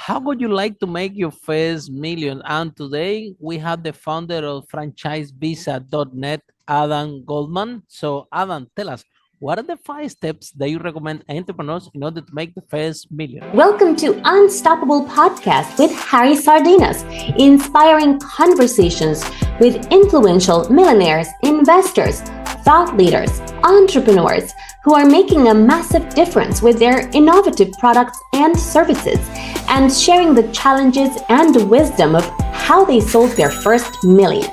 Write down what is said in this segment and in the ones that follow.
How would you like to make your first million? And today we have the founder of franchisevisa.net, Adam Goldman. So Adam, tell us, what are the 5 steps that you recommend entrepreneurs in order to make the first million? Welcome to Unstoppable Podcast with Harry Sardinas, inspiring conversations with influential millionaires, investors, thought leaders, entrepreneurs who are making a massive difference with their innovative products and services, and sharing the challenges and wisdom of how they sold their first million.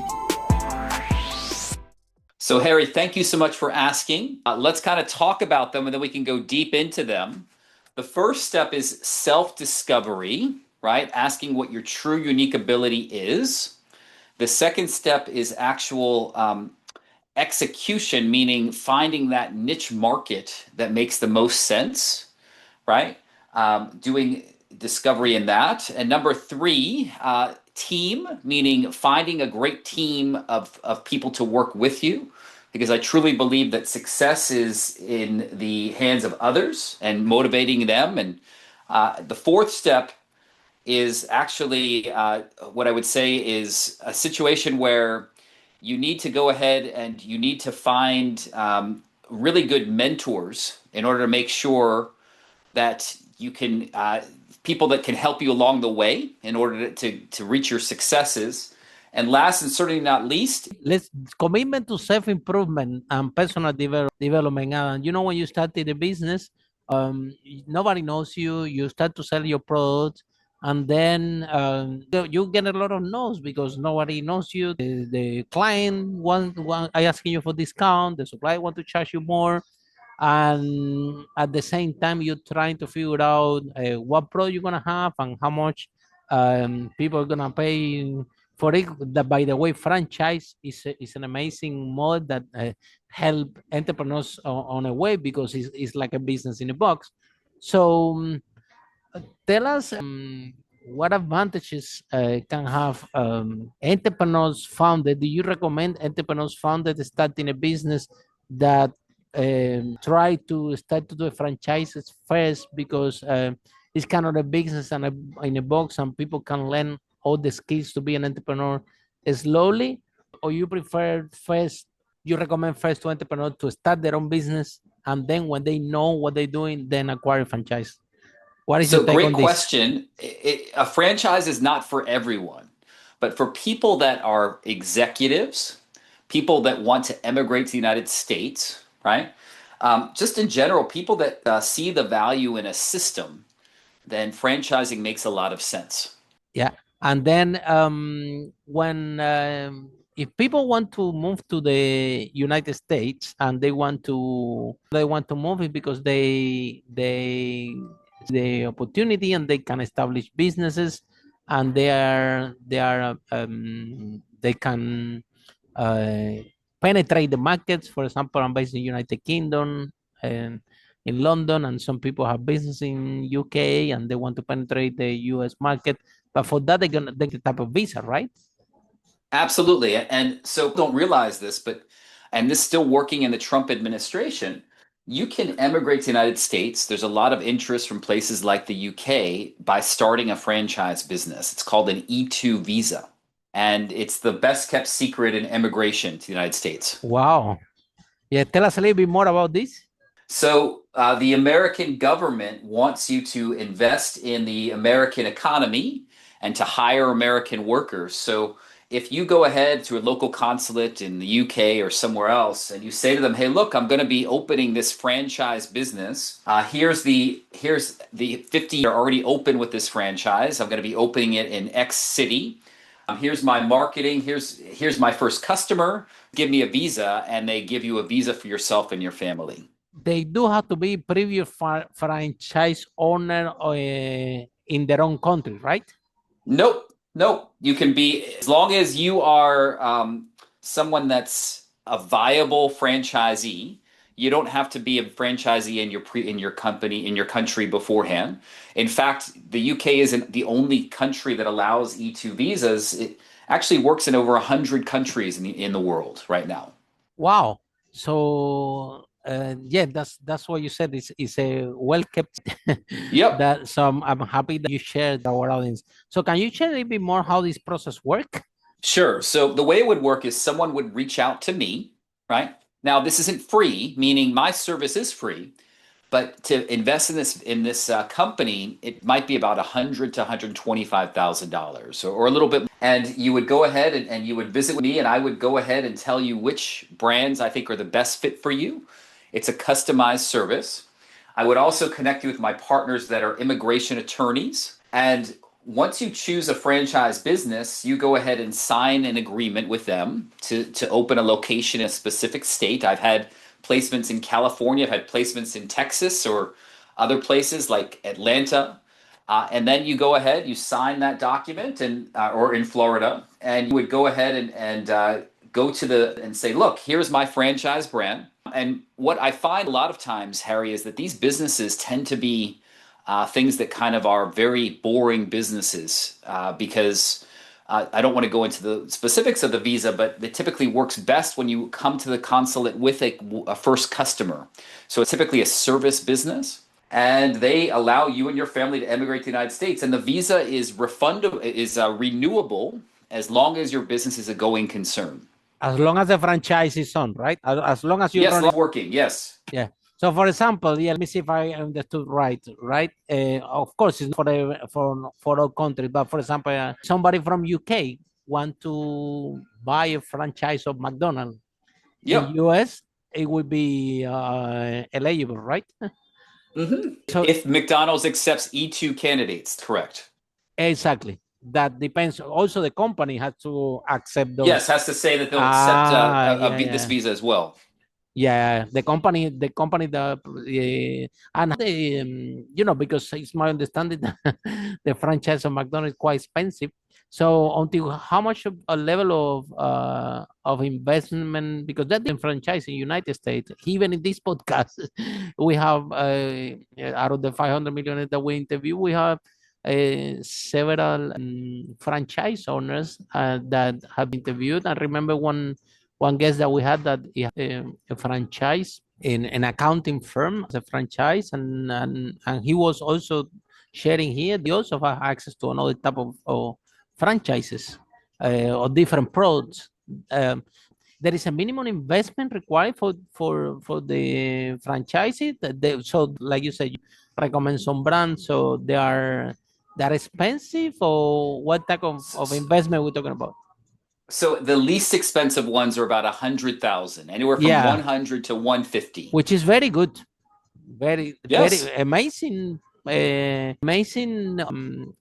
So, Harry, thank you so much for asking. Let's kind of talk about them and then we can go deep into them. The first step is self-discovery, right? Asking what your true unique ability is. The second step is actual execution, meaning finding that niche market that makes the most sense, right? Doing discovery in that. And number three, team, meaning finding a great team of people to work with you, because I truly believe that success is in the hands of others and motivating them. And the fourth step is actually what I would say is a situation where you need to go ahead and you need to find really good mentors in order to make sure that you can people that can help you along the way in order to reach your successes. And last and certainly not least, Let's commitment to self-improvement and personal development. And when you start in the business, nobody knows you. You start to sell your products, and then you get a lot of no's because nobody knows you. The client want asking you for discount. The supplier want to charge you more, and at the same time you're trying to figure out what product you're gonna have and how much people are gonna pay for it. That, by the way, franchise is an amazing model that help entrepreneurs on a way because it's like a business in a box. So tell us what advantages can have entrepreneurs founded. Do you recommend entrepreneurs founded starting a business that try to start to do franchises first because it's kind of a business and in a box and people can learn all the skills to be an entrepreneur slowly? Or you prefer first, you recommend first to entrepreneurs to start their own business and then when they know what they're doing, then acquire a franchise? What is your so take great on this? question. A franchise is not for everyone, but for people that are executives, people that want to emigrate to the United States, right? Just in general, people that see the value in a system, then franchising makes a lot of sense. Yeah. And then when if people want to move to the United States and they want to move it because they the opportunity and they can establish businesses and they can uh, penetrate the markets. For example, I'm based in United Kingdom and in London, and some people have business in UK and they want to penetrate the US market. But for that, they're gonna take the type of visa, right? Absolutely. And so don't realize this, but and this is still working in the Trump administration. You can emigrate to the United States. There's a lot of interest from places like the UK by starting a franchise business. It's called an E2 visa. And it's the best kept secret in immigration to the United States. Wow. Yeah, tell us a little bit more about this. So, the American government wants you to invest in the American economy and to hire American workers. So, if you go ahead to a local consulate in the UK or somewhere else and you say to them, "Hey, look, I'm going to be opening this franchise business. Here's the 50 are already open with this franchise. I'm going to be opening it in X city. Here's my marketing. Here's my first customer. Give me a visa," and they give you a visa for yourself and your family. They do have to be previous franchise owner in their own country, right? Nope, nope. You can be as long as you are someone that's a viable franchisee. You don't have to be a franchisee in your company in your country beforehand. In fact, the UK isn't the only country that allows E2 visas. It actually works in over 100 countries in the world right now. Wow. So Yeah, that's what you said. It's a well kept. Yep. That so I'm happy that you shared our audience. So can you share a little bit more how this process work? Sure. So the way it would work is someone would reach out to me, right? Now, this isn't free, meaning my service is free, but to invest in this company, it might be about $100 to $125,000 or a little bit. And you would go ahead and you would visit with me, and I would go ahead and tell you which brands I think are the best fit for you. It's a customized service. I would also connect you with my partners that are immigration attorneys. And once you choose a franchise business, you go ahead and sign an agreement with them to open a location in a specific state. I've had placements in California, I've had placements in Texas or other places like Atlanta. And then you go ahead, you sign that document, and or in Florida, and you would go ahead and go to and say, look, here's my franchise brand. And what I find a lot of times, Harry, is that these businesses tend to be things that kind of are very boring businesses because I don't want to go into the specifics of the visa, but it typically works best when you come to the consulate with a first customer. So it's typically a service business, and they allow you and your family to emigrate to the United States. And the visa is renewable as long as your business is a going concern. As long as the franchise is on, right? As long as you're Yes, running. working. Yes. Yeah. So, for example, yeah, let me see if I understood right. Right. Of course, it's for all countries, but for example, somebody from UK want to buy a franchise of McDonald's Yep. in US, it would be eligible, right? So if McDonald's accepts E2 candidates, correct? Exactly. That depends. Also, the company has to accept those. Yes, has to say that they'll accept this visa as well. Yeah, the company, and because it's my understanding that the franchise of McDonald's is quite expensive. So until how much of a level of investment, because that the franchise in United States, even in this podcast, we have out of the 500 million that we interview, we have several franchise owners that have interviewed. I remember one guest that we had that he had a franchise in an accounting firm as a franchise, and he was also sharing here. They also have access to another type of franchises or different products. There is a minimum investment required for the franchises. So, like you said, you recommend some brands, so they're expensive, or what type of investment we're talking about? So the least expensive ones are about 100,000, anywhere from 100 to 150, which is very good, very amazing,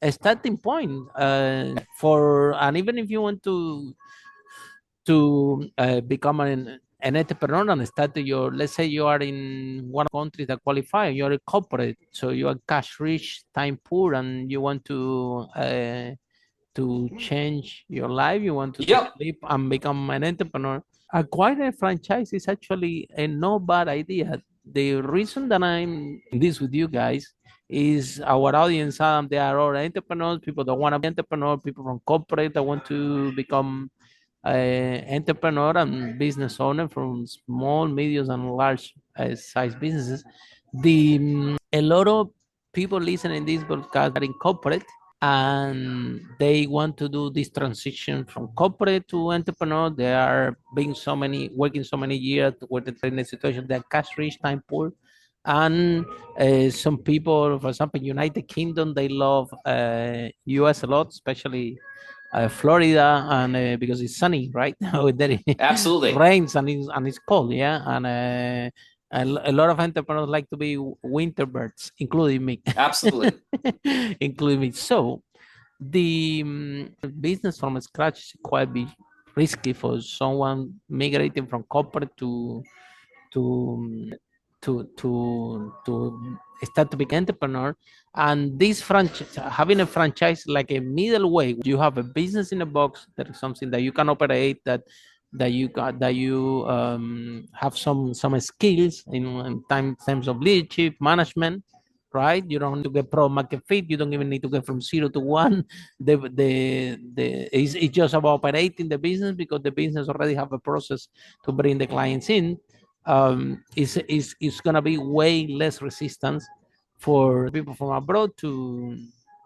starting point for. And even if you want to become an entrepreneur and start let's say you are in one country that qualify, you're a corporate, so you are cash rich, time poor, and you want to change your life, you want to sleep and become an entrepreneur, acquire a franchise is actually a no bad idea. The reason that I'm in this with you guys is our audience, they are all entrepreneurs, people that want to be entrepreneur, people from corporate that want to become entrepreneur and business owner from small, medium, and large size businesses. A lot of people listening to this podcast are in corporate, and they want to do this transition from corporate to entrepreneur. They are working so many years with the in a situation they're cash rich, time poor. And some people, for example, United Kingdom, they love US a lot, especially Florida, and because it's sunny, right? Absolutely. Rains and it's cold, yeah. And a lot of entrepreneurs like to be winter birds, including me. Absolutely. Including me. So the business from scratch is quite risky for someone migrating from corporate to start to be an entrepreneur. And this franchise, having a franchise like a middle way, you have a business in a box. That is something that you can operate, that you have some skills in terms of leadership, management, right? You don't need to get product market fit. You don't even need to get from 0 to 1. It's just about operating the business, because the business already have a process to bring the clients in. is going to be way less resistance for people from abroad to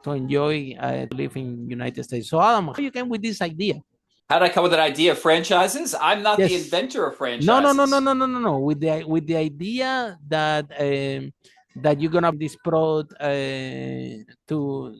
enjoy to live in United States. So Adam, how you came with this idea? How did I come with an idea of franchises? I'm not the Yes. inventor of No, no, no, no, franchises. no, no, no, no. With the idea that you're gonna this product to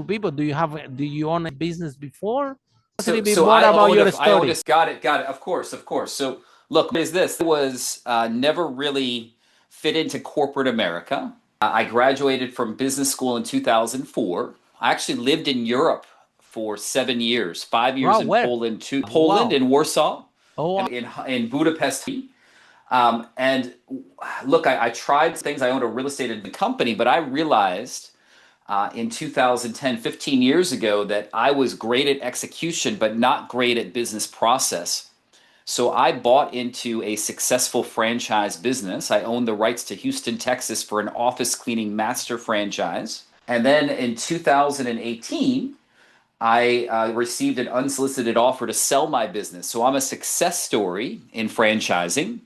people. Do you own a business before? Tell us a So little bit so more I about owned your a I owned story. a got it. Of course, of course. So look, what is this? It was never really fit into corporate America. I graduated from business school in 2004. I actually lived in Europe for 7 years, 5 years Wow, in where? Poland, to Poland Wow. in Warsaw, Oh, wow. and in Budapest. And look, I tried things. I owned a real estate company, but I realized in 2010, 15 years ago, that I was great at execution, but not great at business process. So I bought into a successful franchise business. I owned the rights to Houston, Texas for an office cleaning master franchise. And then in 2018, I received an unsolicited offer to sell my business. So I'm a success story in franchising.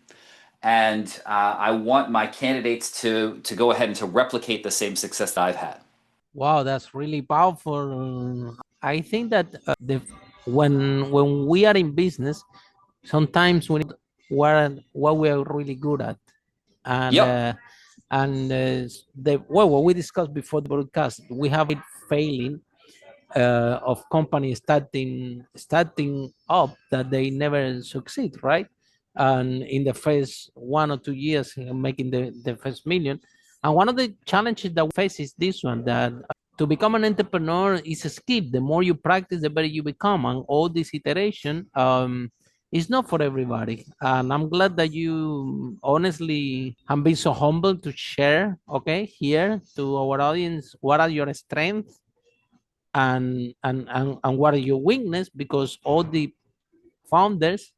And I want my candidates to go ahead and to replicate the same success that I've had. Wow, that's really powerful. I think that the when we are in business, sometimes we need what we are really good at, and Yep. uh, the well, what we discussed before the broadcast, we have it failing of companies starting up that they never succeed, right? And in the first 1 or 2 years, making the first million. And one of the challenges that we face is this one, that to become an entrepreneur is a skill. The more you practice, the better you become. And all this iteration is not for everybody. And I'm glad that you honestly have been so humble to share, okay, here to our audience, what are your strengths and what are your weakness, because all the founders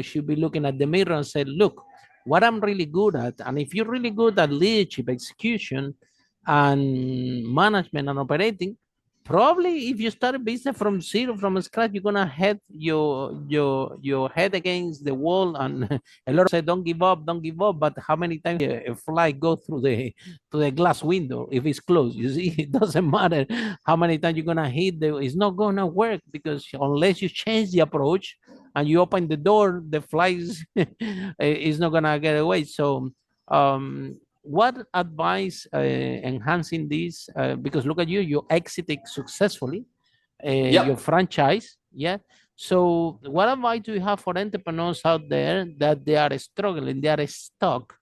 should be looking at the mirror and say, look, what I'm really good at. And if you're really good at leadership, execution, and management and operating, probably if you start a business from zero, from scratch, you're gonna head your head against the wall. And a lot of say, don't give up, don't give up. But how many times a fly go through the to the glass window if it's closed? You see, it doesn't matter how many times you're gonna hit the. It's not gonna work, because unless you change the approach and you open the door, the flies is not gonna get away. So what advice enhancing this, because look at you, you exited successfully your Yep. franchise, yeah. So what advice do you have for entrepreneurs out there that they are struggling, they are stuck,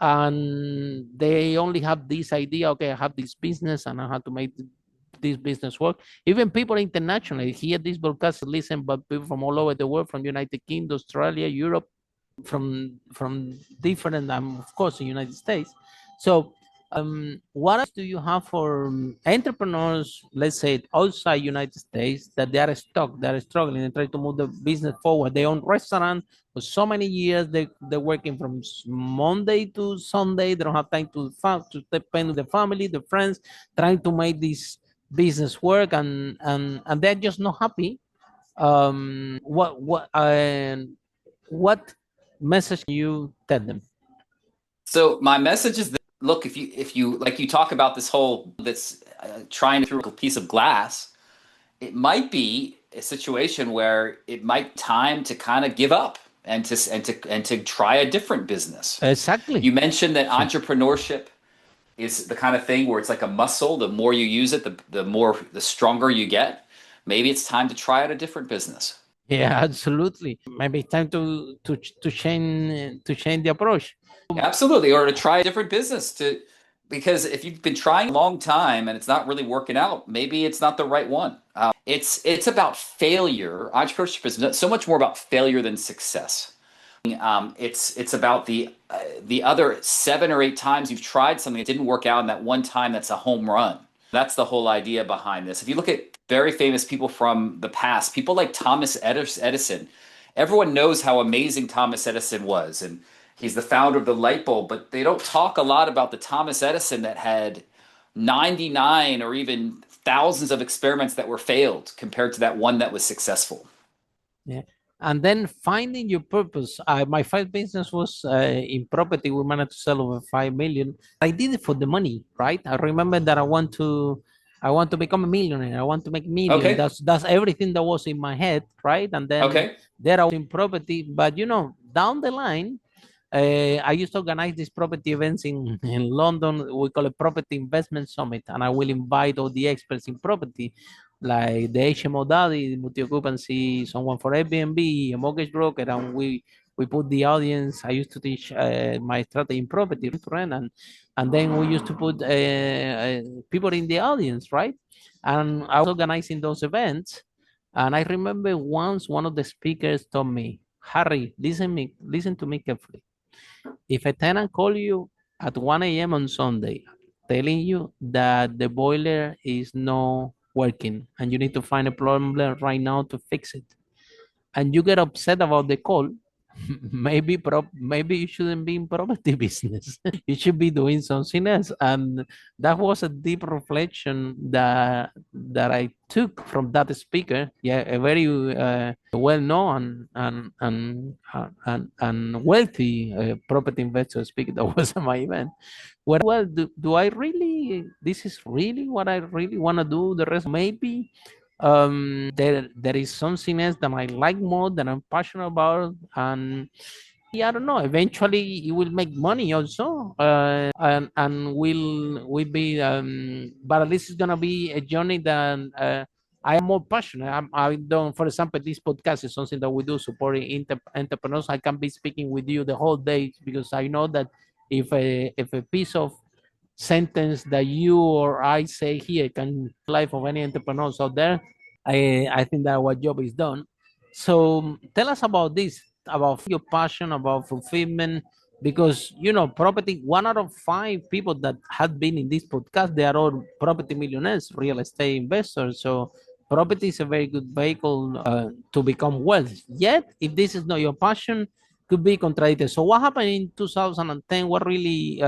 and they only have this idea, okay, I have this business and I have to make this business work? Even people internationally hear this broadcast, listen, but people from all over the world, from United Kingdom, Australia, Europe, from different, of course, the United States. So, what else do you have for entrepreneurs, let's say outside United States, that they are stuck, they are struggling, and try to move the business forward? They own restaurant for so many years. They're working from Monday to Sunday. They don't have time to spend with the family, the friends, trying to make this business work, and they're just not happy. What message you tell them? So my message is that, look, if you like, you talk about this whole that's trying through a piece of glass, it might be a situation where it might time to kind of give up and to try a different business. Exactly. You mentioned that entrepreneurship is the kind of thing where it's like a muscle. The more you use it, the stronger you get. Maybe it's time to try out a different business. Yeah, absolutely. Maybe it's time to change the approach. Absolutely, or to try a different business to because if you've been trying a long time and it's not really working out, maybe it's not the right one. It's about failure. Entrepreneurship is so much more about failure than success. It's about the other 7 or 8 times you've tried something that didn't work out, and that one time that's a home run. That's the whole idea behind this. If you look at very famous people from the past, people like Thomas Edison, everyone knows how amazing Thomas Edison was, and he's the founder of the light bulb, but they don't talk a lot about the Thomas Edison that had 99 or even thousands of experiments that were failed compared to that one that was successful. Yeah. And then finding your purpose. My first business was in property. We managed to sell over 5 million. I did it for the money, right? I remember that I want to become a millionaire. I want to make million. Okay. That's everything that was in my head, right? And then Okay. there I was in property. But down the line, I used to organize these property events in London. We call it Property Investment Summit, and I will invite all the experts in property, like the HMO daddy, the multi-occupancy, someone for Airbnb, a mortgage broker, and we put the audience. I used to teach my strategy in property to rent, and then we used to put people in the audience, right? And I was organizing those events, and I remember once one of the speakers told me, "Harry, listen to me carefully. If a tenant call you at 1 a.m. on Sunday telling you that the boiler is not working and you need to find a plumber right now to fix it, and you get upset about the call, maybe you shouldn't be in property business. You should be doing something else." And that was a deep reflection that I took from that speaker. Yeah, a very well known and wealthy property investor speaker that was at my event. Well, do I really, this is really what I really want to do the rest? Maybe there is something else that I like more, that I'm passionate about, and yeah, I don't know, eventually it will make money also, and will be but at least it's gonna be a journey that I am more passionate. I don't, for example, this podcast is something that we do supporting entrepreneurs. I can be speaking with you the whole day because I know that if a piece of sentence that you or I say here can life of any entrepreneurs out there, I think that our job is done. So tell us about this, about your passion, about fulfillment, because property. 1 out of 5 people that have been in this podcast, they are all property millionaires, real estate investors. So property is a very good vehicle to become wealth. Yet, if this is not your passion, could be contradicted. So what happened in 2010? What really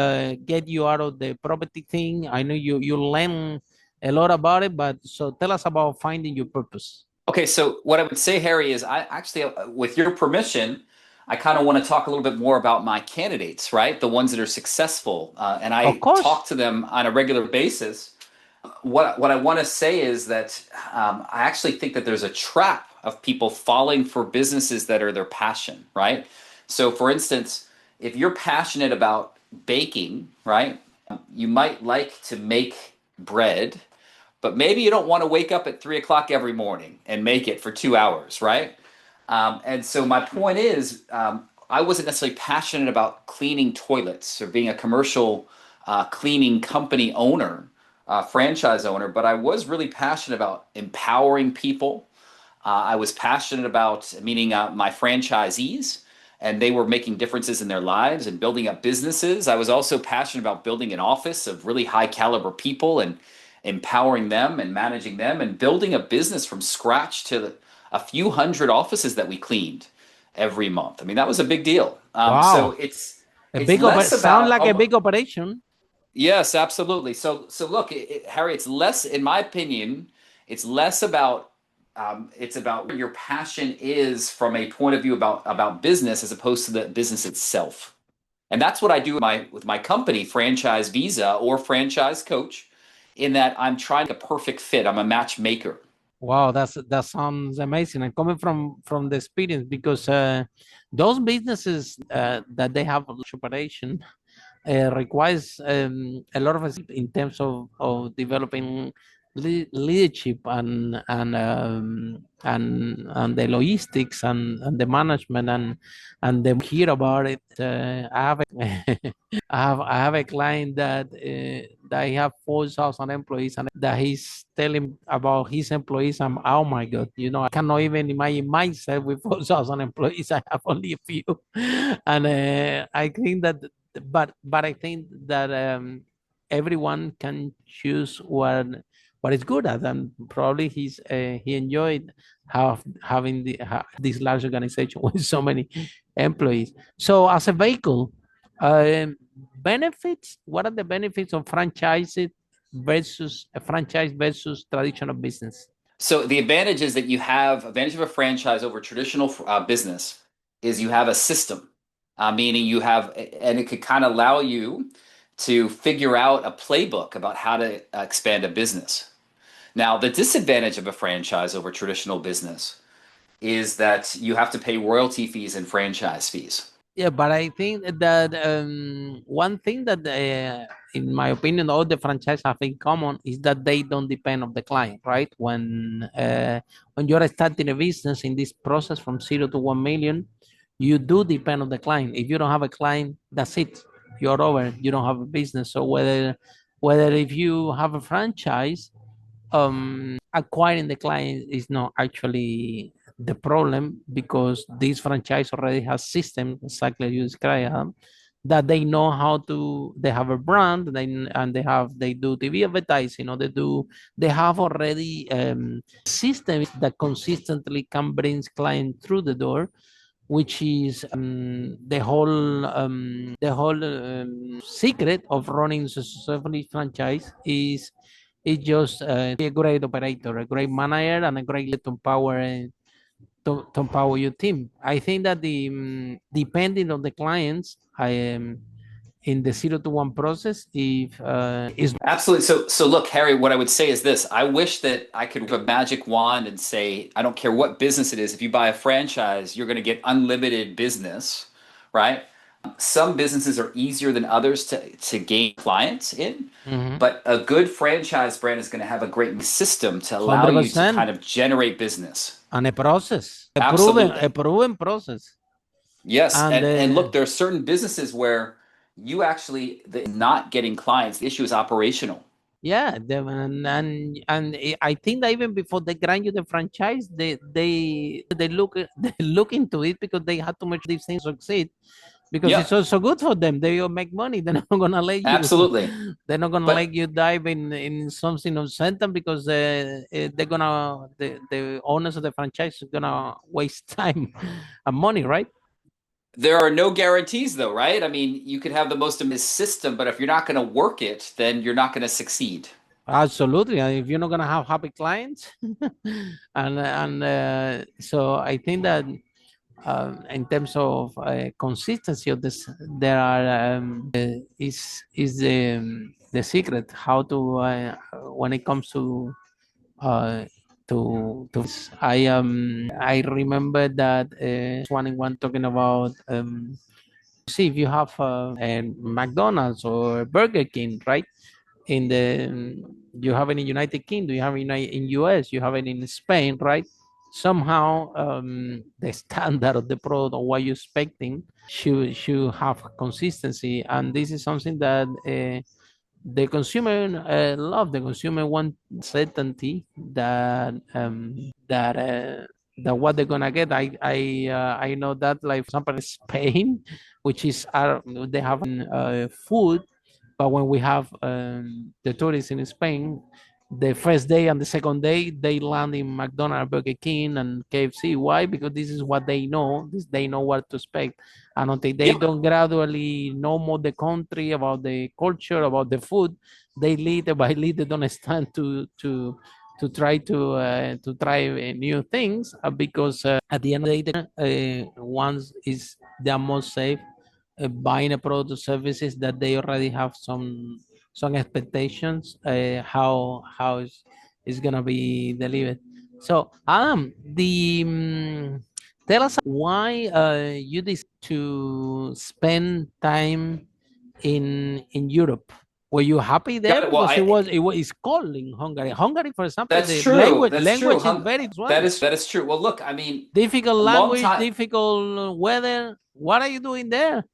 get you out of the property thing? I know you learn a lot about it, but so tell us about finding your purpose. Okay, so what I would say, Harry, is I actually, with your permission, I kind of want to talk a little bit more about my candidates, right? The ones that are successful, and Of I course. talk to them on a regular basis. What I want to say is that I actually think that there's a trap of people falling for businesses that are their passion, right? So, for instance, if you're passionate about baking, right, you might like to make bread, but maybe you don't want to wake up at 3 o'clock every morning and make it for 2 hours, right? And so my point is, I wasn't necessarily passionate about cleaning toilets or being a commercial cleaning company owner, franchise owner, but I was really passionate about empowering people. I was passionate about meeting my franchisees, and they were making differences in their lives and building up businesses. I was also passionate about building an office of really high caliber people and empowering them and managing them and building a business from scratch to a few hundred offices that we cleaned every month. I mean, that was a big deal. So Wow. A it's big less sound about like a big operation. yes, absolutely. So look, Harry, it's less, in my opinion, it's less about it's about where your passion is from a point of view about business as opposed to the business itself. And that's what I do with my company, Franchise Visa or Franchise Coach, in that I'm trying a perfect fit. I'm a matchmaker. Wow, that sounds amazing. And coming from the experience, because those businesses that they have a large operation requires a lot of us in terms of developing leadership and the logistics and the management and they hear about it. I have I have a client that he have 4,000 employees, and that he's telling about his employees. I'm, oh my God, I cannot even imagine myself with 4,000 employees. I have only a few, and I think that, but I think that everyone can choose what is good at, and probably he enjoyed having this large organization with so many employees. So as a vehicle, benefits. What are the benefits of franchise versus a franchise versus traditional business? So the advantage is that you have advantage of a franchise over traditional business is you have a system, meaning you have, and it could kind of allow you to figure out a playbook about how to expand a business. Now, the disadvantage of a franchise over traditional business is that you have to pay royalty fees and franchise fees. Yeah, but I think that one thing that, in my opinion, all the franchise have in common is that they don't depend on the client, right? When you're starting a business in this process from 0 to 1 million, you do depend on the client. If you don't have a client, that's it. You're over. You don't have a business. So whether if you have a franchise, acquiring the client is not actually the problem, because this franchise already has system exactly as you described, that they know how to, they have a brand, and they do TV advertising, they have already systems that consistently can bring clients through the door, which is the whole secret of running successfully franchise is just be a great operator, a great manager, and a great leader to empower your team. I think that depending on the clients, I am in the 0 to 1 process. If is Absolutely. So look, Harry, what I would say is this. I wish that I could have a magic wand and say, I don't care what business it is, if you buy a franchise, you're going to get unlimited business, right? Some businesses are easier than others to gain clients in, Mhm. but a good franchise brand is going to have a great system to allow you to 100%, kind of generate business. and a process, a Absolutely. proven process, Yes. and And look, there are certain businesses where you actually not getting clients. The issue is operational. yeah, I think that even before they grant you the franchise, they look they look into it, because they have to make these things succeed, because it's Yep. also good for them. They will make money. They're not gonna let you. Absolutely. They're not gonna let But you dive in something uncertain, because the owners of the franchise are gonna waste time and money, right? there are no guarantees, though, right? I mean, you could have the most amazing system, but if you're not going to work it, then you're not going to succeed. Absolutely. And if you're not gonna have happy clients, and so I think that in terms of consistency of this, there are is the secret how to when it comes to I remember that one in one talking about see if you have a McDonald's or Burger King, right? In the You have it in United Kingdom, you have it in US, you have it in Spain, right? Somehow the standard of the product or what you're expecting should have consistency, and this is something that the consumer love. The consumer want certainty that what they're gonna get. I know that, like, for example, in Spain, which is they have food, but when we have the tourists in Spain, the first day and the second day they land in McDonald's, Burger King, and KFC. Why? Because this is what they know. They know what to expect, and until they Yep. don't gradually know more the country, about the culture, about the food, they little by little don't stand to try new things, because at the end of the day, once is they are more safe buying a product or services that they already have some expectations how it's gonna be delivered. So tell us why you decide to spend time in Europe. Were you happy there? Got it. Well, Because it was it's cold in Hungary. Hungary, for example, that's the true. That's true. language is very as well. That is true. Well, look, I mean, Difficult a long language, time. difficult weather. What are you doing there?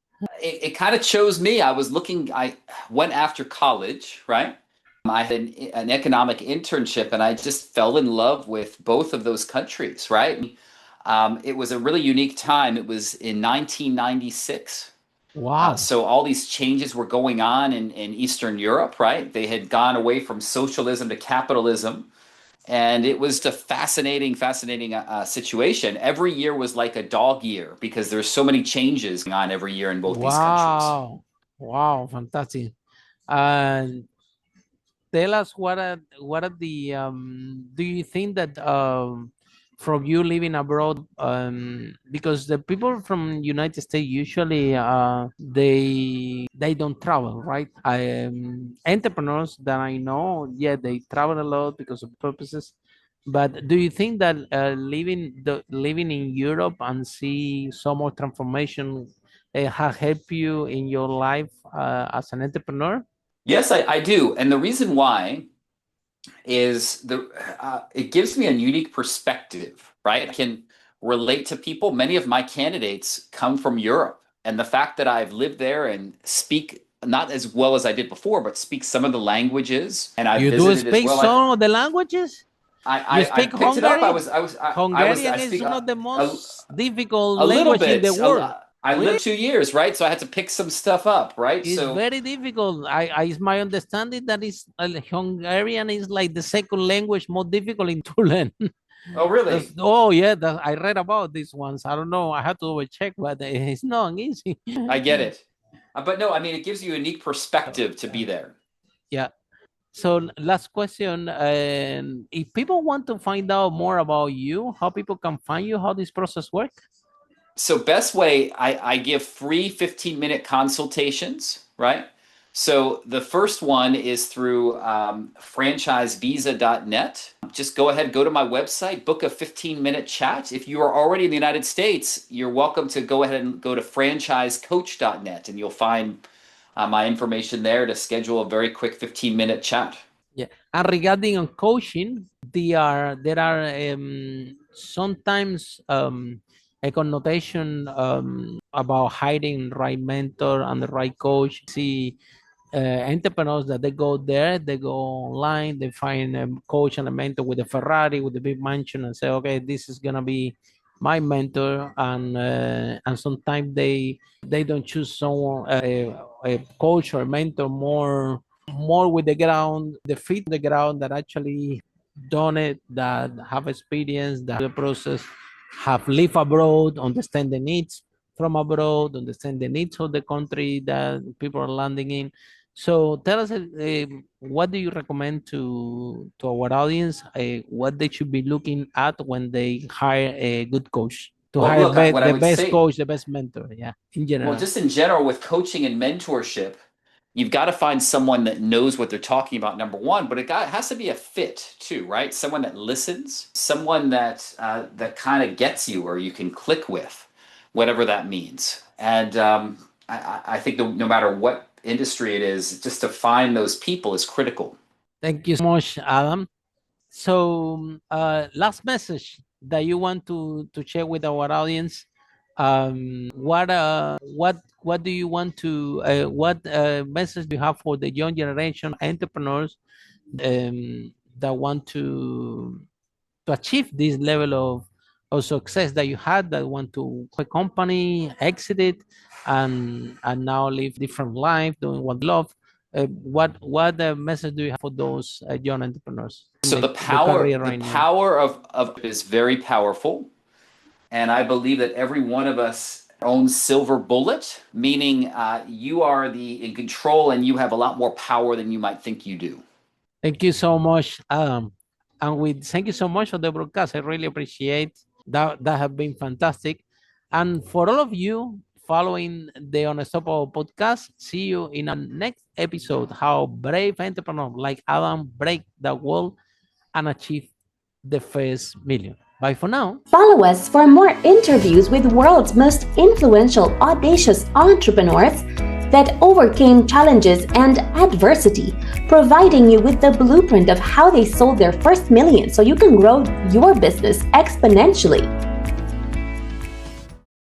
It kind of chose me. I was looking. I went after college, right? I had an economic internship, and I just fell in love with both of those countries, right? It was a really unique time. It was in 1996. Wow. So all these changes were going on in Eastern Europe, right? They had gone away from socialism to capitalism, and it was a fascinating situation. Every year was like a dog year because there's so many changes going on every year in both these countries. Wow. Wow. Fantastic. And tell us what are the do you think that from you living abroad, because the people from United States usually they don't travel, right? Entrepreneurs that I know, yeah, they travel a lot because of purposes. But do you think that living in Europe and see some more transformation has helped you in your life as an entrepreneur? Yes, I do. And the reason why is it gives me a unique perspective, right? I can relate to people. Many of my candidates come from Europe, and the fact that I've lived there and speak not as well as I did before, but speak some of the languages, and I've You do visited as speak well. some of the languages? I You speak picked it up. Hungarian I is speak one of the most difficult a little language in bit. the world. I Really? lived 2 years, right? So I had to pick some stuff up, right? It's So very difficult. It's my understanding that Hungarian is like the second language more difficult to learn. oh, really? Oh yeah, I read about this once. I don't know. I have to double check, but it's not easy. I get it. But no, I mean, it gives you a unique perspective to be there. Yeah. So last question, if people want to find out more about you, how people can find you, how this process works? So best way, I give free 15-minute consultations, right? So the first one is through franchisevisa.net. Just go ahead, go to my website, book a 15-minute chat. If you are already in the United States, you're welcome to go ahead and go to franchisecoach.net, and you'll find my information there to schedule a very quick 15-minute chat. Yeah, and regarding on coaching, there are sometimes a connotation about hiring the right mentor and the right coach. See entrepreneurs that they go there, they go online, they find a coach and a mentor with a Ferrari, with a big mansion, and say, okay, this is gonna be my mentor. And sometimes they don't choose someone a coach or a mentor more with the ground, the feet on the ground, that actually done it, that have experience, that the process, have lived abroad, understand the needs from abroad, understand the needs of the country that people are landing in. So tell us, what do you recommend to our audience? What they should be looking at when they hire a good coach? To Well, hire look, what I the would best say- coach, the best mentor. Yeah, in general. Well, just in general with coaching and mentorship, you've got to find someone that knows what they're talking about, number one, but it has to be a fit too, right? Someone that listens, someone that kind of gets you, or you can click with, whatever that means. And I think no matter what industry it is, just to find those people is critical. Thank you so much, Adam. So last message that you want to share with our audience. What do you want to what message do you have for the young generation entrepreneurs that want to achieve this level of success that you had, that want to quit company, exit it, and now live different life, doing what they love? What message do you have for those young entrepreneurs? So the power of is very powerful. And I believe that every one of us owns silver bullet, meaning you are in control, and you have a lot more power than you might think you do. Thank you so much. And thank you so much for the broadcast. I really appreciate that. That have been fantastic. And for all of you following the Unstoppable podcast, see you in our next episode. How brave entrepreneurs like Adam break the wall and achieve the first million. Bye for now. Follow us for more interviews with world's most influential, audacious entrepreneurs that overcame challenges and adversity, providing you with the blueprint of how they sold their first million so you can grow your business exponentially.